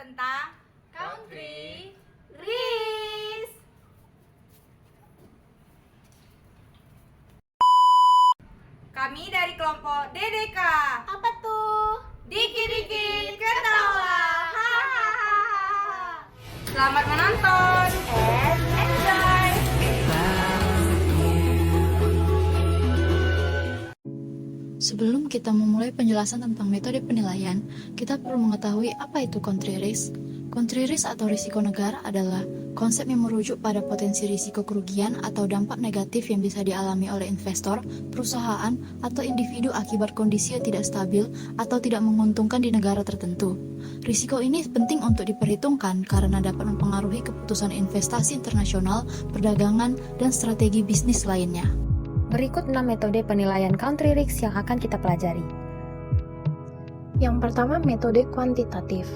tentang country risk. Kami dari kelompok DDK. Apa tuh? Dikit-dikit ketawa. Hahaha. Selamat menonton And enjoy! Sebelum kita memulai penjelasan tentang metode penilaian, kita perlu mengetahui apa itu country risk. Country risk atau risiko negara adalah konsep yang merujuk pada potensi risiko kerugian atau dampak negatif yang bisa dialami oleh investor, perusahaan, atau individu akibat kondisi yang tidak stabil atau tidak menguntungkan di negara tertentu. Risiko ini penting untuk diperhitungkan karena dapat mempengaruhi keputusan investasi internasional, perdagangan, dan strategi bisnis lainnya. Berikut 6 metode penilaian country risk yang akan kita pelajari. Yang pertama, metode kuantitatif,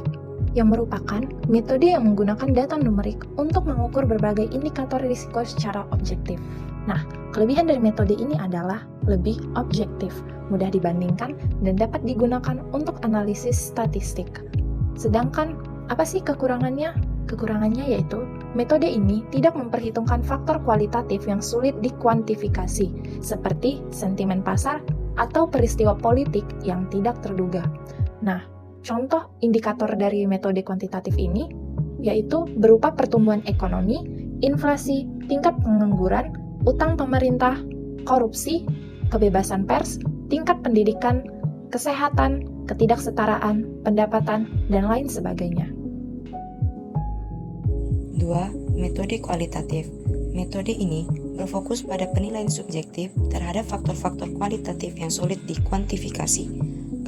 yang merupakan metode yang menggunakan data numerik untuk mengukur berbagai indikator risiko secara objektif. Nah, kelebihan dari metode ini adalah lebih objektif, mudah dibandingkan, dan dapat digunakan untuk analisis statistik. Sedangkan, apa sih kekurangannya? Kekurangannya yaitu, metode ini tidak memperhitungkan faktor kualitatif yang sulit dikuantifikasi, seperti sentimen pasar atau peristiwa politik yang tidak terduga. Nah, contoh indikator dari metode kuantitatif ini yaitu berupa pertumbuhan ekonomi, inflasi, tingkat pengangguran, utang pemerintah, korupsi, kebebasan pers, tingkat pendidikan, kesehatan, ketidaksetaraan, pendapatan, dan lain sebagainya. 2. Metode kualitatif. Metode ini berfokus pada penilaian subjektif terhadap faktor-faktor kualitatif yang sulit dikuantifikasi.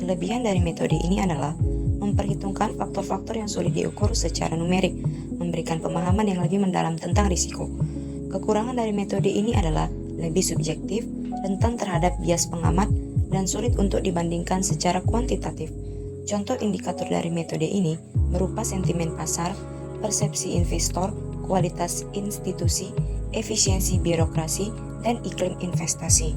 Kelebihan dari metode ini adalah memperhitungkan faktor-faktor yang sulit diukur secara numerik, memberikan pemahaman yang lebih mendalam tentang risiko. Kekurangan dari metode ini adalah lebih subjektif, rentan terhadap bias pengamat, dan sulit untuk dibandingkan secara kuantitatif. Contoh indikator dari metode ini berupa sentimen pasar, persepsi investor, kualitas institusi, efisiensi birokrasi, dan iklim investasi.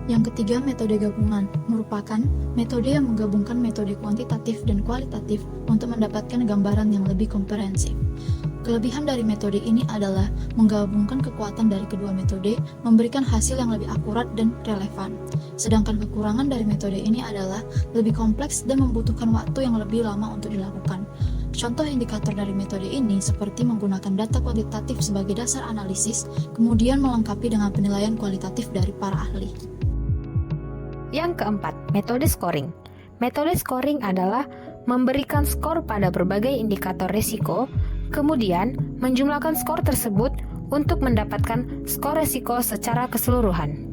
Yang ketiga, metode gabungan merupakan metode yang menggabungkan metode kuantitatif dan kualitatif untuk mendapatkan gambaran yang lebih komprehensif. Kelebihan dari metode ini adalah menggabungkan kekuatan dari kedua metode, memberikan hasil yang lebih akurat dan relevan. Sedangkan kekurangan dari metode ini adalah lebih kompleks dan membutuhkan waktu yang lebih lama untuk dilakukan. Contoh indikator dari metode ini seperti menggunakan data kuantitatif sebagai dasar analisis, kemudian melengkapi dengan penilaian kualitatif dari para ahli. Yang keempat, metode scoring. Metode scoring adalah memberikan skor pada berbagai indikator risiko, kemudian menjumlahkan skor tersebut untuk mendapatkan skor risiko secara keseluruhan.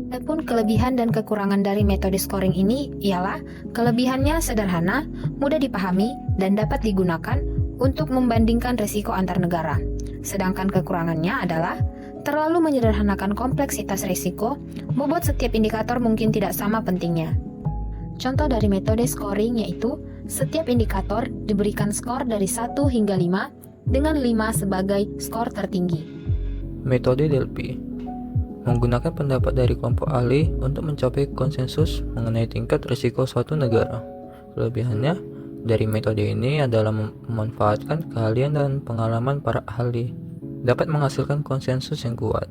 Adapun kelebihan dan kekurangan dari metode scoring ini ialah kelebihannya sederhana, mudah dipahami, dan dapat digunakan untuk membandingkan risiko antar negara. Sedangkan kekurangannya adalah terlalu menyederhanakan kompleksitas risiko, membuat setiap indikator mungkin tidak sama pentingnya. Contoh dari metode scoring yaitu setiap indikator diberikan skor dari 1 hingga 5 dengan 5 sebagai skor tertinggi. Metode Delphi menggunakan pendapat dari kelompok ahli untuk mencapai konsensus mengenai tingkat risiko suatu negara. Kelebihannya dari metode ini adalah memanfaatkan keahlian dan pengalaman para ahli, dapat menghasilkan konsensus yang kuat.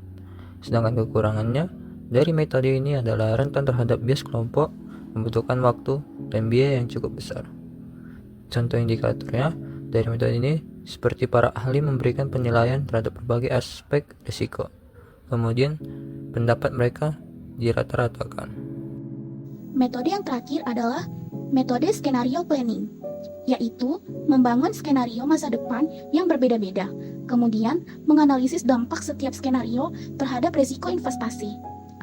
Sedangkan kekurangannya dari metode ini adalah rentan terhadap bias kelompok, membutuhkan waktu dan biaya yang cukup besar. Contoh indikatornya dari metode ini seperti para ahli memberikan penilaian terhadap berbagai aspek risiko. Kemudian, pendapat mereka dirata-ratakan. Metode yang terakhir adalah metode skenario planning, yaitu membangun skenario masa depan yang berbeda-beda, kemudian menganalisis dampak setiap skenario terhadap risiko investasi.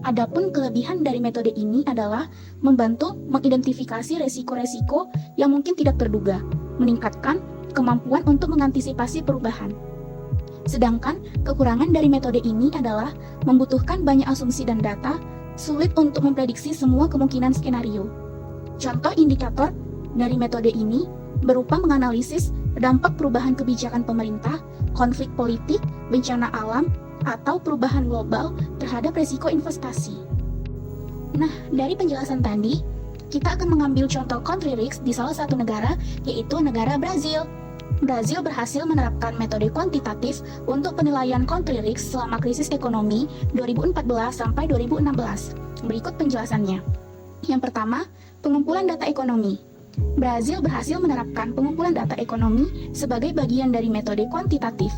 Adapun kelebihan dari metode ini adalah membantu mengidentifikasi risiko-risiko yang mungkin tidak terduga, meningkatkan kemampuan untuk mengantisipasi perubahan. Sedangkan kekurangan dari metode ini adalah membutuhkan banyak asumsi dan data, sulit untuk memprediksi semua kemungkinan skenario. Contoh indikator dari metode ini berupa menganalisis dampak perubahan kebijakan pemerintah, konflik politik, bencana alam, atau perubahan global terhadap risiko investasi. Nah, dari penjelasan tadi, kita akan mengambil contoh country risk di salah satu negara, yaitu negara Brazil. Brazil berhasil menerapkan metode kuantitatif untuk penilaian country risk selama krisis ekonomi 2014 sampai 2016. Berikut penjelasannya. Yang pertama, pengumpulan data ekonomi. Brazil berhasil menerapkan pengumpulan data ekonomi sebagai bagian dari metode kuantitatif.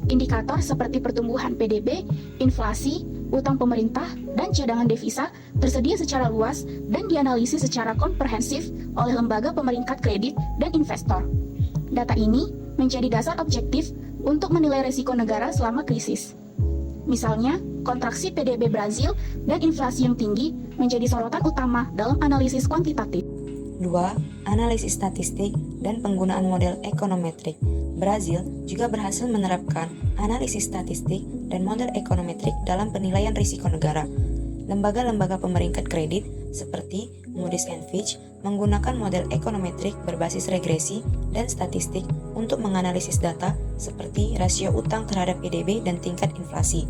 Indikator seperti pertumbuhan PDB, inflasi, utang pemerintah, dan cadangan devisa tersedia secara luas dan dianalisis secara komprehensif oleh lembaga pemeringkat kredit dan investor. Data ini menjadi dasar objektif untuk menilai risiko negara selama krisis. Misalnya, kontraksi PDB Brazil dan inflasi yang tinggi menjadi sorotan utama dalam analisis kuantitatif. 2. Analisis statistik dan penggunaan model ekonometrik. Brazil juga berhasil menerapkan analisis statistik dan model ekonometrik dalam penilaian risiko negara. Lembaga-lembaga pemeringkat kredit seperti Moody's and Fitch menggunakan model ekonometrik berbasis regresi dan statistik untuk menganalisis data seperti rasio utang terhadap PDB dan tingkat inflasi.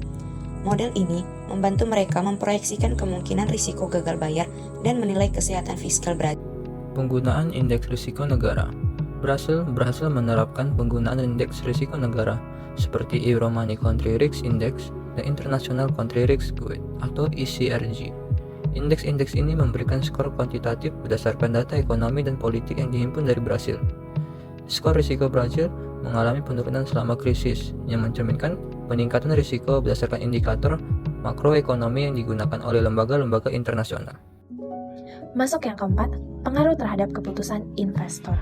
Model ini membantu mereka memproyeksikan kemungkinan risiko gagal bayar dan menilai kesehatan fiskal Brazil. Penggunaan indeks risiko negara. Brazil berhasil menerapkan penggunaan indeks risiko negara seperti Euromoney Country Risk Index dan International Country Risk Guide atau ECRG. Indeks-indeks ini memberikan skor kuantitatif berdasarkan data ekonomi dan politik yang dihimpun dari Brazil. Skor risiko Brazil mengalami penurunan selama krisis yang mencerminkan peningkatan risiko berdasarkan indikator makroekonomi yang digunakan oleh lembaga-lembaga internasional. Masuk yang keempat, pengaruh terhadap keputusan investor.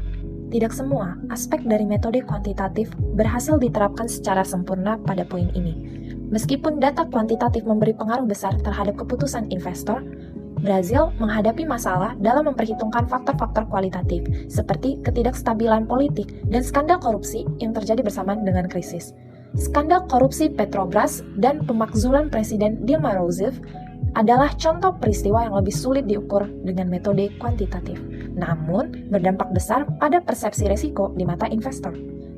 Tidak semua aspek dari metode kuantitatif berhasil diterapkan secara sempurna pada poin ini. Meskipun data kuantitatif memberi pengaruh besar terhadap keputusan investor, Brazil menghadapi masalah dalam memperhitungkan faktor-faktor kualitatif seperti ketidakstabilan politik dan skandal korupsi yang terjadi bersamaan dengan krisis. Skandal korupsi Petrobras dan pemakzulan Presiden Dilma Rousseff adalah contoh peristiwa yang lebih sulit diukur dengan metode kuantitatif, namun berdampak besar pada persepsi risiko di mata investor.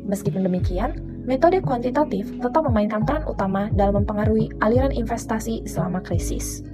Meskipun demikian, metode kuantitatif tetap memainkan peran utama dalam mempengaruhi aliran investasi selama krisis.